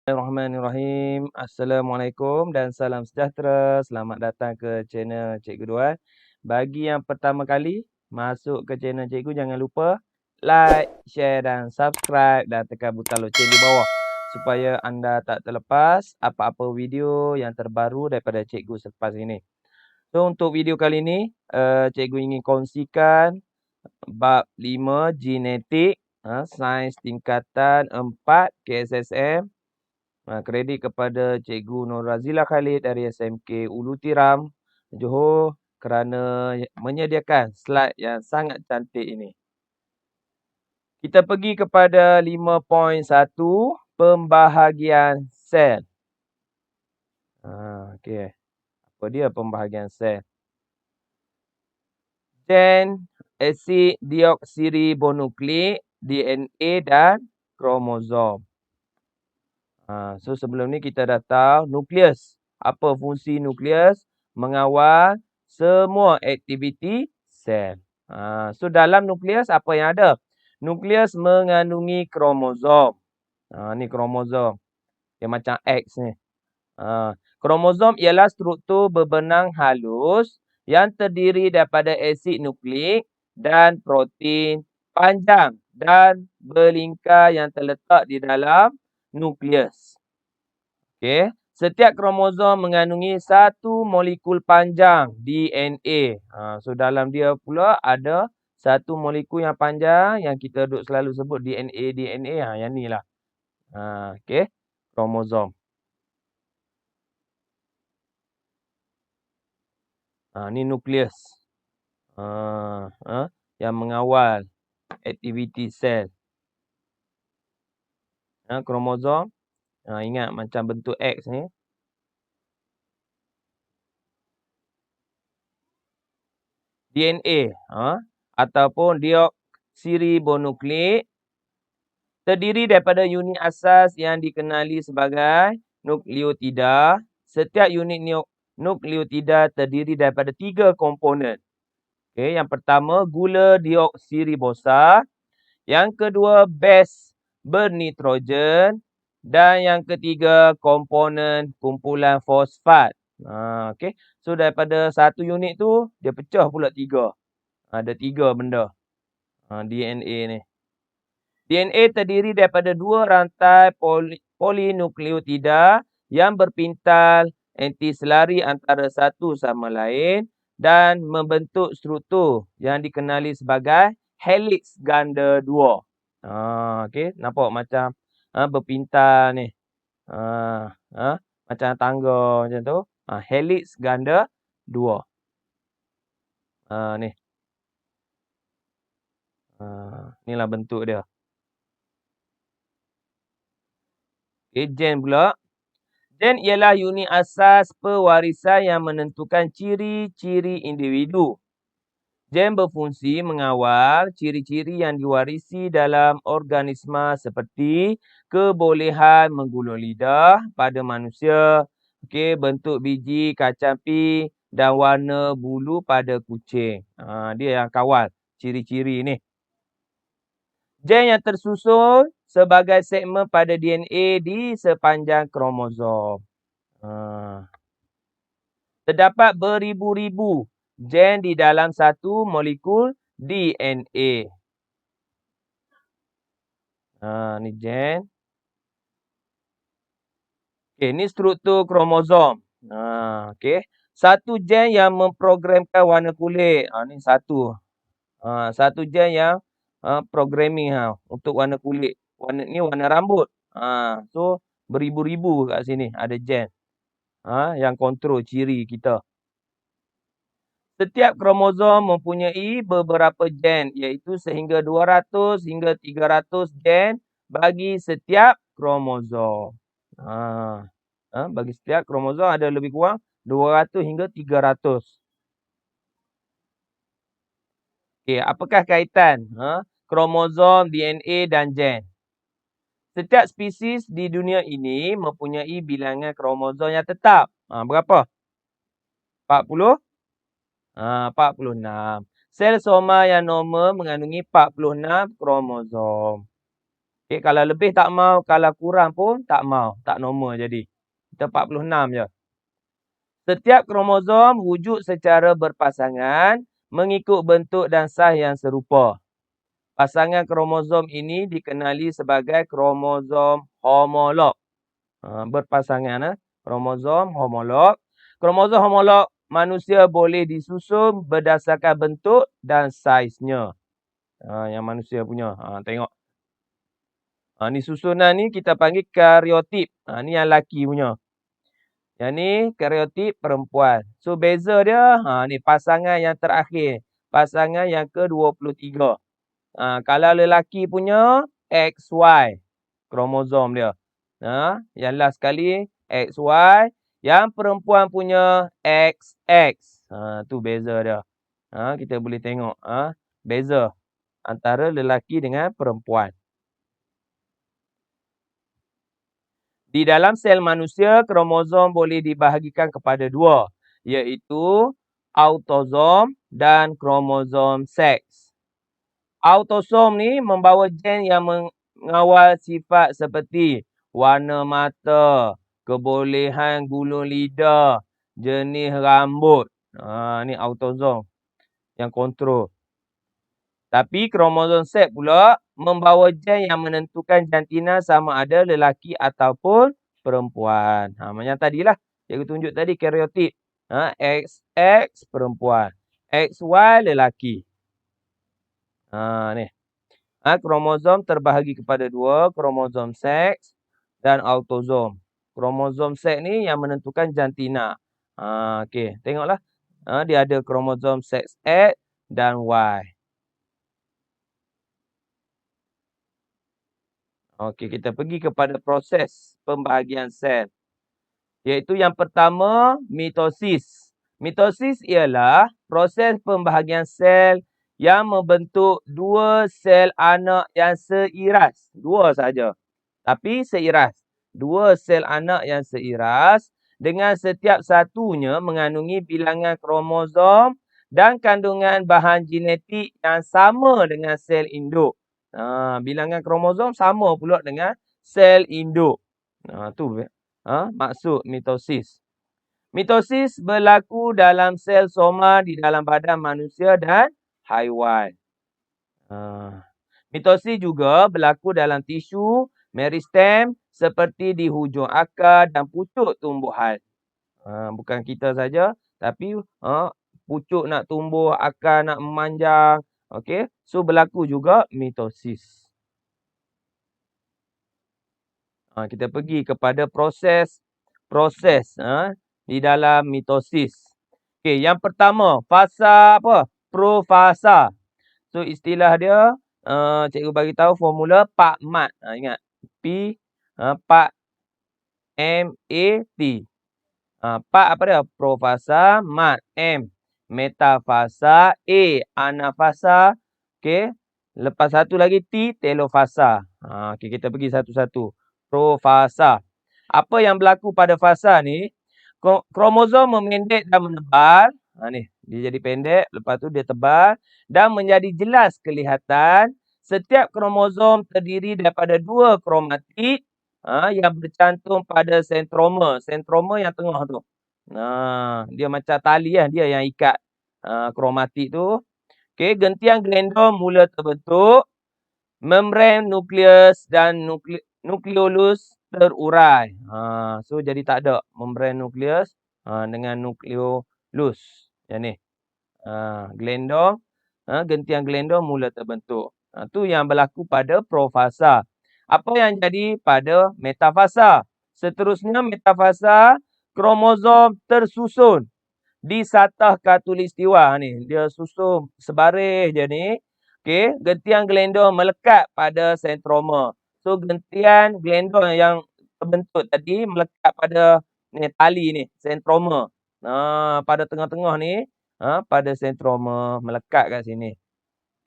Bismillahirrahmanirrahim. Assalamualaikum dan salam sejahtera. Selamat datang ke channel Cikgu Duan. Bagi yang pertama kali masuk ke channel Cikgu, jangan lupa like, share dan subscribe dan tekan butang loceng di bawah supaya anda tak terlepas apa-apa video yang terbaru daripada Cikgu selepas ini. So, untuk video kali ini, Cikgu ingin kongsikan bab 5 genetik, sains tingkatan 4 KSSM. Kredit kepada Cikgu Nur Razila Khalid dari SMK Ulu Tiram, Johor kerana menyediakan slide yang sangat cantik ini. Kita pergi kepada 5.1, pembahagian sel. Okey. Apa dia pembahagian sel? Gen, asid deoksiribonukleik, DNA dan kromosom. So sebelum ni kita dah tahu nukleus. Apa fungsi nukleus? Mengawal semua aktiviti sel. So dalam nukleus apa yang ada? Nukleus mengandungi kromosom. Ni kromosom. Yang macam X ni. Kromosom ialah struktur berbenang halus yang terdiri daripada asid nukleik dan protein panjang dan berlingkar yang terletak di dalam nukleus. Okey, setiap kromosom mengandungi satu molekul panjang DNA. So dalam dia pula ada satu molekul yang panjang yang kita duk selalu sebut DNA. Yang ni lah. Okey, kromosom. Ni nukleus. Yang mengawal aktiviti sel. Kromosom. Ingat macam bentuk X ni. DNA ataupun deoksiribonukleik terdiri daripada unit asas yang dikenali sebagai nukleotida. Setiap unit nukleotida terdiri daripada 3 komponen. Okey, yang pertama gula deoksiribosa, yang kedua base bernitrogen dan yang ketiga komponen kumpulan fosfat. Okey. So daripada satu unit tu dia pecah pula 3. Ada 3 benda. DNA ni. DNA terdiri daripada 2 rantai polinukleotida yang berpintal antiselari antara satu sama lain dan membentuk struktur yang dikenali sebagai helix ganda 2. Okey, nampak macam berpintal ni. Macam tangga macam tu. Helix ganda 2. Ni. Inilah bentuk dia. Okay, gen pula. Gen ialah unit asas pewarisan yang menentukan ciri-ciri individu. Gen berfungsi mengawal ciri-ciri yang diwarisi dalam organisma seperti kebolehan menggulung lidah pada manusia, bentuk biji kacang pie dan warna bulu pada kucing. Dia yang kawal ciri-ciri ni. Gen yang tersusun sebagai segmen pada DNA di sepanjang kromosom. Terdapat beribu-ribu gen di dalam satu molekul DNA. Ni gen. Okey, ni struktur kromosom. Okey. Satu gen yang memprogramkan warna kulit. Ni satu. Satu gen yang programming untuk warna kulit. Ni warna rambut. So beribu-ribu kat sini ada gen. Yang kontrol ciri kita. Setiap kromosom mempunyai beberapa gen, iaitu sehingga 200 hingga 300 gen bagi setiap kromosom. Bagi setiap kromosom ada lebih kurang 200 hingga 300. Okey, apakah kaitan kromosom, DNA dan gen? Setiap spesies di dunia ini mempunyai bilangan kromosom yang tetap. Berapa? 40? 46. Sel soma yang normal mengandungi 46 kromosom. Okey, kalau lebih tak mau, kalau kurang pun tak mau, tak normal jadi. Kita 46 je. Setiap kromosom wujud secara berpasangan mengikut bentuk dan saiz yang serupa. Pasangan kromosom ini dikenali sebagai kromosom homolog. Berpasangan, kromosom homolog. Kromosom homolog manusia boleh disusun berdasarkan bentuk dan saiznya. Yang manusia punya. Tengok. Ni susunan ni kita panggil kariotip. Ni yang laki punya. Yang ni kariotip perempuan. So beza dia, ni pasangan yang terakhir. Pasangan yang ke-23. Kalau lelaki punya, XY. Kromosom dia. Yang last sekali, XY. Yang perempuan punya, XX. Tu beza dia. Kita boleh tengok. Beza antara lelaki dengan perempuan. Di dalam sel manusia, kromosom boleh dibahagikan kepada dua, iaitu autosom dan kromosom seks. Autosom ni membawa gen yang mengawal sifat seperti warna mata, kebolehan gulung lidah, jenis rambut. Ni autosom yang kontrol. Tapi kromosom seks pula membawa gen yang menentukan jantina sama ada lelaki ataupun perempuan. Macam tadilah cikgu tunjuk tadi kariotip. XX perempuan, XY lelaki. Ni. Kromosom terbahagi kepada dua, kromosom seks dan autosom. Kromosom seks ni yang menentukan jantina. Okey, tengoklah. Dia ada kromosom seks X dan Y. Okey, kita pergi kepada proses pembahagian sel. Iaitu yang pertama, mitosis. Mitosis ialah proses pembahagian sel yang membentuk dua sel anak yang seiras. Dua saja. Tapi seiras. Dua sel anak yang seiras dengan setiap satunya mengandungi bilangan kromosom dan kandungan bahan genetik yang sama dengan sel induk. Bilangan kromosom sama pula dengan sel induk. Tu maksud mitosis. Mitosis berlaku dalam sel soma di dalam badan manusia dan haiwan. Mitosis juga berlaku dalam tisu meristem seperti di hujung akar dan pucuk tumbuhan. Bukan kita saja, tapi pucuk nak tumbuh, akar nak memanjang. Okey, so berlaku juga mitosis. Kita pergi kepada proses di dalam mitosis. Okey, yang pertama, fasa apa? Profasa. So istilah dia cikgu bagi tahu formula PAK-MAT. Ingat. PAK-MAT. Pak apa dia? Profasa, mat, M. Metafasa, A. Anafasa. Okey. Lepas satu lagi T, telofasa. Okey, kita pergi satu-satu. Profasa. Apa yang berlaku pada fasa ni? Kromosom memendek dan menebal. Ni, dia jadi pendek, lepas tu dia tebal dan menjadi jelas kelihatan. Setiap kromosom terdiri daripada dua kromatid yang bercantum pada sentroma. Sentroma yang tengah tu. Dia macam tali lah, dia yang ikat kromatid tu. Okey, gentian glendon mula terbentuk. Membran nukleus dan nukleolus terurai. So jadi tak ada membran nukleus dengan nukleolus. Yang ni. Glendon, gentian glendon mula terbentuk. Tu yang berlaku pada profasa. Apa yang jadi pada metafasa? Seterusnya metafasa, kromosom tersusun di satah khatulistiwa ni. Dia susun sebaris je ni. Okey, gentian glendon melekat pada sentroma. So gentian glendon yang terbentuk tadi melekat pada ni tali ni, sentroma. Pada tengah-tengah ni, pada sentroma melekat kat sini.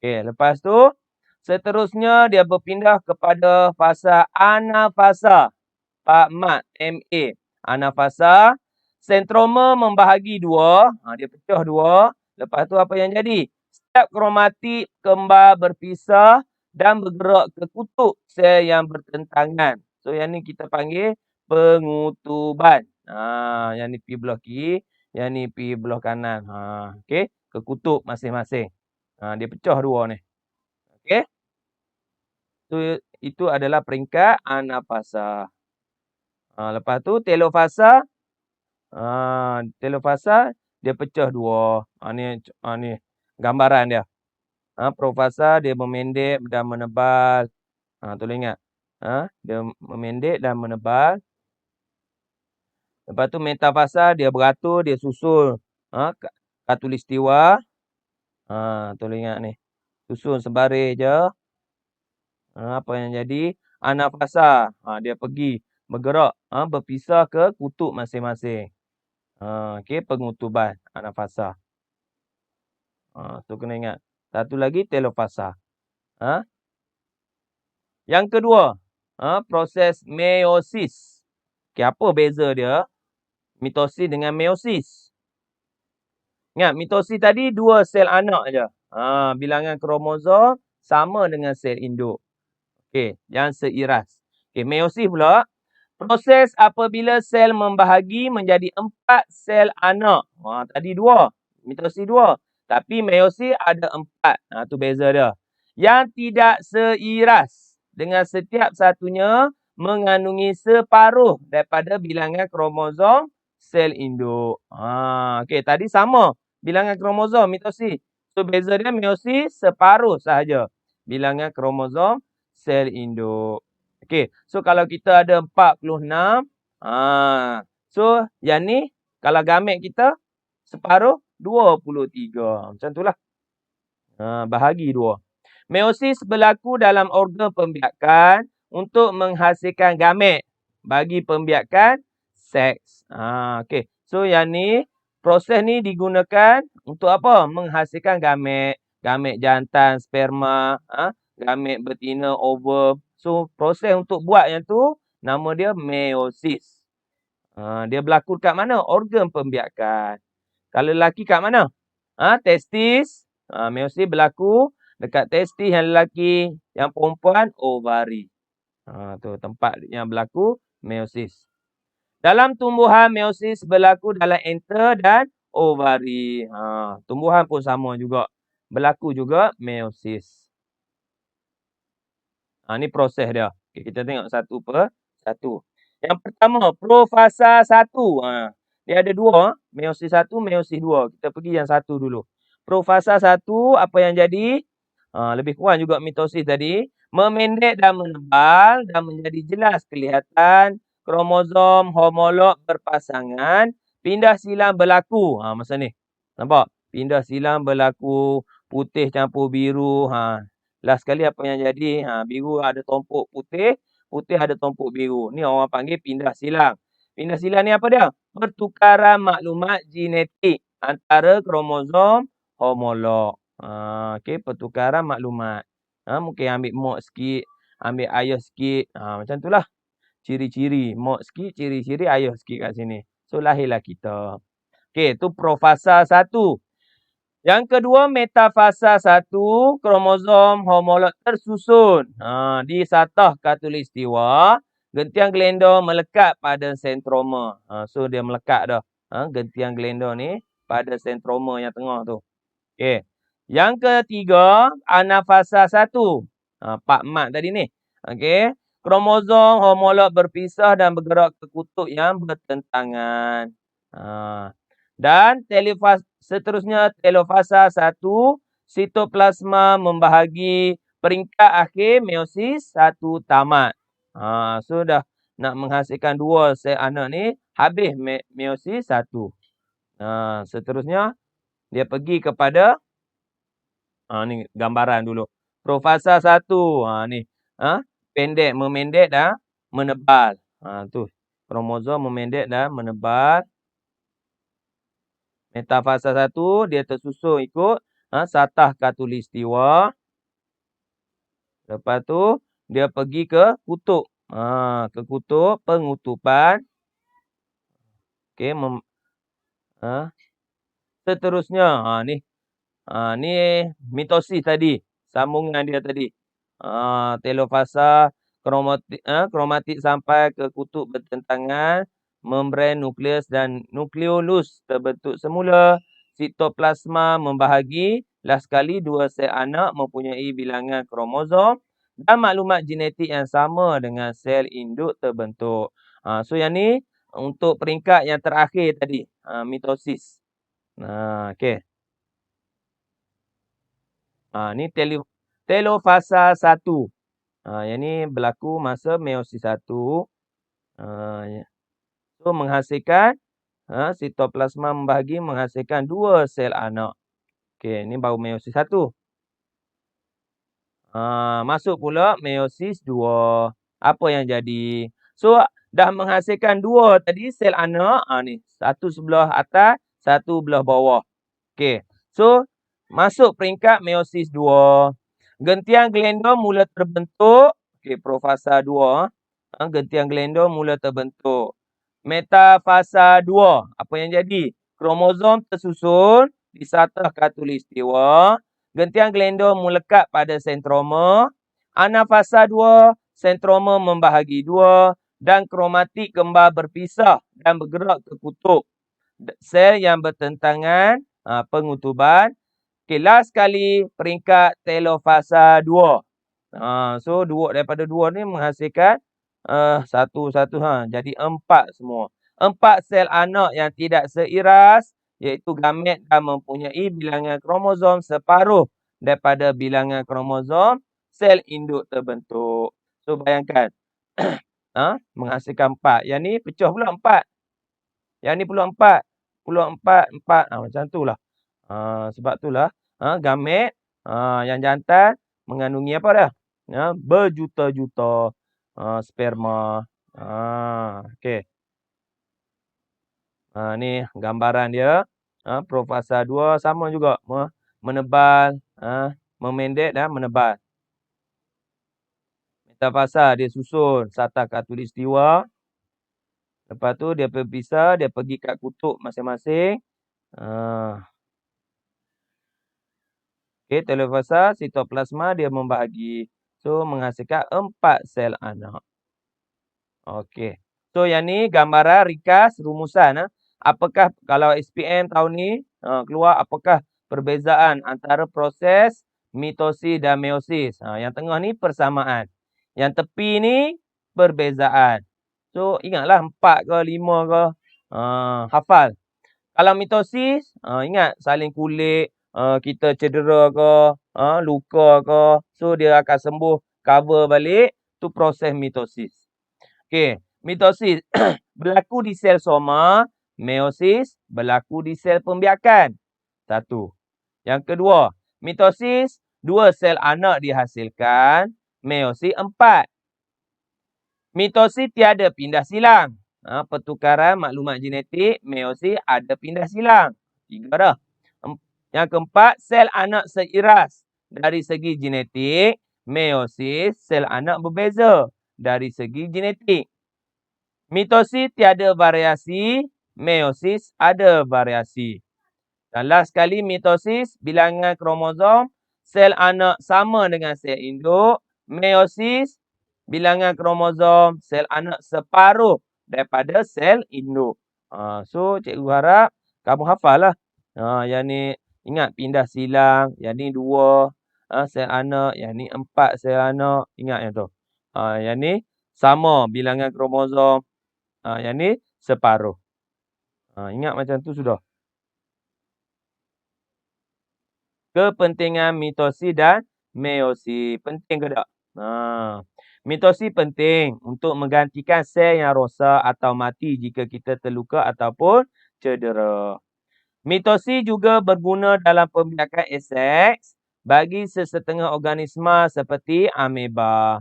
Okey, lepas tu seterusnya dia berpindah kepada fasa anafasa. PAK-MAT, MA. Anafasa. Sentroma membahagi dua. Dia pecah dua. Lepas tu apa yang jadi? Setiap kromatid kembar berpisah dan bergerak ke kutub sel yang bertentangan. So, yang ni kita panggil pengutuban. Yang ni pi belah kiri, yang ni pi belah kanan. Okey, ke kutub masing-masing. Dia pecah dua ni. Okey. So, itu adalah peringkat anafasa. Lepas tu telofasa. Telofasa dia pecah dua. Ni gambaran dia. Profasa dia memendek dan menebal. Tolong ingat. Dia memendek dan menebal. Lepas tu metafasa dia beratur, dia susun. Khatulistiwa. Tolong ingat ni. Susun sebaris je. Apa yang jadi? Anafasa. Dia pergi bergerak, berpisah ke kutub masing-masing. Okey, pengutuban anafasa. Tu kena ingat. Satu lagi telofasa. Yang kedua, proses meiosis. Okey, apa beza dia? Mitosis dengan meiosis. Ingat, mitosis tadi 2 sel anak je. Bilangan kromosom sama dengan sel induk. Okey, yang seiras. Okey, meiosis pula, proses apabila sel membahagi menjadi 4 sel anak. Tadi 2, mitosis 2. Tapi meiosis ada 4. Tu beza dia. Yang tidak seiras dengan setiap satunya mengandungi separuh daripada bilangan kromosom sel induk. Okey, tadi sama bilangan kromosom mitosis. So, beza dia meiosis separuh sahaja bilangan kromosom sel induk. Okey, so kalau kita ada 46, so yang ni kalau gamet kita separuh 23. Macam itulah. Bahagi 2. Meiosis berlaku dalam organ pembiakan untuk menghasilkan gamet bagi pembiakan seks. Okey. So yang ni, proses ni digunakan untuk apa? Menghasilkan gamet. Gamet jantan, sperma, gamet betina, ovum. So, proses untuk buat yang tu, nama dia meiosis. Dia berlaku kat mana? Organ pembiakan. Kalau lelaki kat mana? Testis. Meiosis berlaku dekat testis yang lelaki. Yang perempuan, ovari. Tu tempat yang berlaku meiosis. Dalam tumbuhan, meiosis berlaku dalam enter dan ovari. Tumbuhan pun sama juga. Berlaku juga meiosis. Ni proses dia. Okay, kita tengok satu per satu. Yang pertama, profasa 1. Dia ada 2. Meiosis 1, meiosis 2. Kita pergi yang 1 dulu. Profasa 1, apa yang jadi? Lebih kurang juga mitosis tadi. Memendek dan menebal dan menjadi jelas kelihatan kromosom homolog berpasangan. Pindah silang berlaku. Masa ni. Nampak? Pindah silang berlaku. Putih campur biru. Last sekali apa yang jadi? Biru ada tumpuk putih. Putih ada tumpuk biru. Ni orang panggil pindah silang. Pindah silang ni apa dia? Pertukaran maklumat genetik antara kromosom homolog. Okey, pertukaran maklumat. Mungkin ambil mok sikit, ambil ayah sikit. Macam itulah. Ciri-ciri. Mok sikit, ciri-ciri ayah sikit kat sini. So, lahirlah kita. Okey, tu profasa 1. Yang kedua, metafasa 1, kromosom homolog tersusun. Di satah khatulistiwa, gentian glenda melekat pada sentroma. So, dia melekat dah. Gentian glenda ni pada sentroma yang tengah tu. Okey. Yang ketiga, anafasa 1. Pak mat tadi ni. Okey. Kromosom homolog berpisah dan bergerak ke kutub yang bertentangan. Dan seterusnya telofasa 1, sitoplasma membahagi peringkat akhir meiosis 1 tamat. Sudah nak menghasilkan 2 sel anak ni, habis meiosis 1. Seterusnya dia pergi kepada ni gambaran dulu. Profasa 1. Ni. Pendek, memendek dan menebal. Tu. Kromosom memendek dan menebal. Metafasa 1, dia tersusun ikut satah khatulistiwa. Lepas tu, dia pergi ke kutub. Ke kutub pengutuban. Okey. Seterusnya, ni. Ni mitosis tadi. Sambungan dia tadi. Telofasa kromatik sampai ke kutub bertentangan, membran nukleus dan nukleolus terbentuk semula. Sitoplasma membahagi, last sekali dua sel anak mempunyai bilangan kromosom dan maklumat genetik yang sama dengan sel induk terbentuk. So yang ni untuk peringkat yang terakhir tadi, mitosis. Okey. Ni telofasa 1. Yang ni berlaku masa meiosis 1. So menghasilkan sitoplasma membahagi menghasilkan 2 sel anak. Okey, ni baru meiosis 1. Masuk pula meiosis 2. Apa yang jadi? So dah menghasilkan 2 tadi sel anak. Ni satu sebelah atas, satu belah bawah. Okey. So masuk peringkat meiosis 2. Gentian glandul mula terbentuk. Okey, profasa 2. Gentian glandul mula terbentuk. Metafasa 2. Apa yang jadi? Kromosom tersusun di satah khatulistiwa. Gentian glandul melekat pada sentroma. Anafasa 2. Sentroma membahagi 2. Dan kromatik kembar berpisah dan bergerak ke kutub. Sel yang bertentangan, pengutuban. Okey, last sekali peringkat telofasa 2. So daripada 2 ni menghasilkan satu-satu jadi 4 semua. 4 sel anak yang tidak seiras iaitu gamet dan mempunyai bilangan kromosom separuh daripada bilangan kromosom sel induk terbentuk. So bayangkan menghasilkan 4. Yang ni pecah pula 4. Yang ni pula 4. Pula 4, 4. Macam tu lah. Sebab itulah gamet yang jantan mengandungi apa dah? Berjuta-juta sperma. Okey. Ni gambaran dia. Profasa 2 sama juga. Menebal, memendek dan menebal. Metafasa dia susun satah khatulistiwa. Lepas tu dia berpisah, dia pergi kat kutub masing-masing. Okey, telofasa, sitoplasma dia membahagi. So menghasilkan 4 sel anak. Okey. So yang ni gambaran ringkas rumusan. Apakah kalau SPM tahun ni keluar apakah perbezaan antara proses mitosis dan meiosis? Yang tengah ni persamaan. Yang tepi ni perbezaan. So ingatlah 4 ke 5 ke hafal. Kalau mitosis ingat saling kulit, kita cedera ke, luka ke, so dia akan sembuh, cover balik, tu proses mitosis. Okey, mitosis berlaku di sel soma, meiosis berlaku di sel pembiakan. 1. Yang kedua, mitosis 2 sel anak dihasilkan, meiosis 4. Mitosis tiada pindah silang. Pertukaran maklumat genetik, meiosis ada pindah silang. 3 dah. Yang keempat, sel anak seiras dari segi genetik. Meiosis, sel anak berbeza dari segi genetik. Mitosis tiada variasi. Meiosis ada variasi. Dan last sekali mitosis, bilangan kromosom. Sel anak sama dengan sel induk. Meiosis, bilangan kromosom. Sel anak separuh daripada sel induk. So, cikgu harap kamu hafal lah. Yang ni ingat pindah silang. Yang ni 2 sel anak. Yang ni 4 sel anak. Ingat yang tu. Yang ni sama bilangan kromosom. Yang ni separuh. Ingat macam tu sudah. Kepentingan mitosis dan meiosis. Penting ke tak? Mitosis penting untuk menggantikan sel yang rosak atau mati jika kita terluka ataupun cedera. Mitosis juga berguna dalam pembiakan seks bagi sesetengah organisma seperti ameba.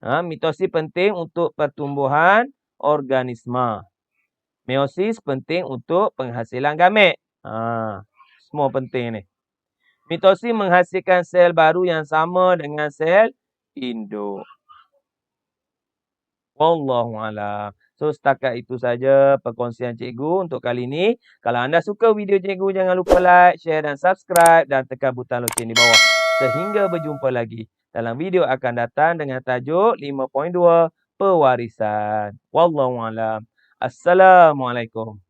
Mitosis penting untuk pertumbuhan organisma. Meiosis penting untuk penghasilan gamet. Semua penting ni. Mitosis menghasilkan sel baru yang sama dengan sel induk. Wallahualam. So setakat itu saja perkongsian cikgu untuk kali ini. Kalau anda suka video cikgu, jangan lupa like, share dan subscribe dan tekan butang loceng di bawah. Sehingga berjumpa lagi dalam video akan datang dengan tajuk 5.2 Pewarisan. Wallahualam. Assalamualaikum.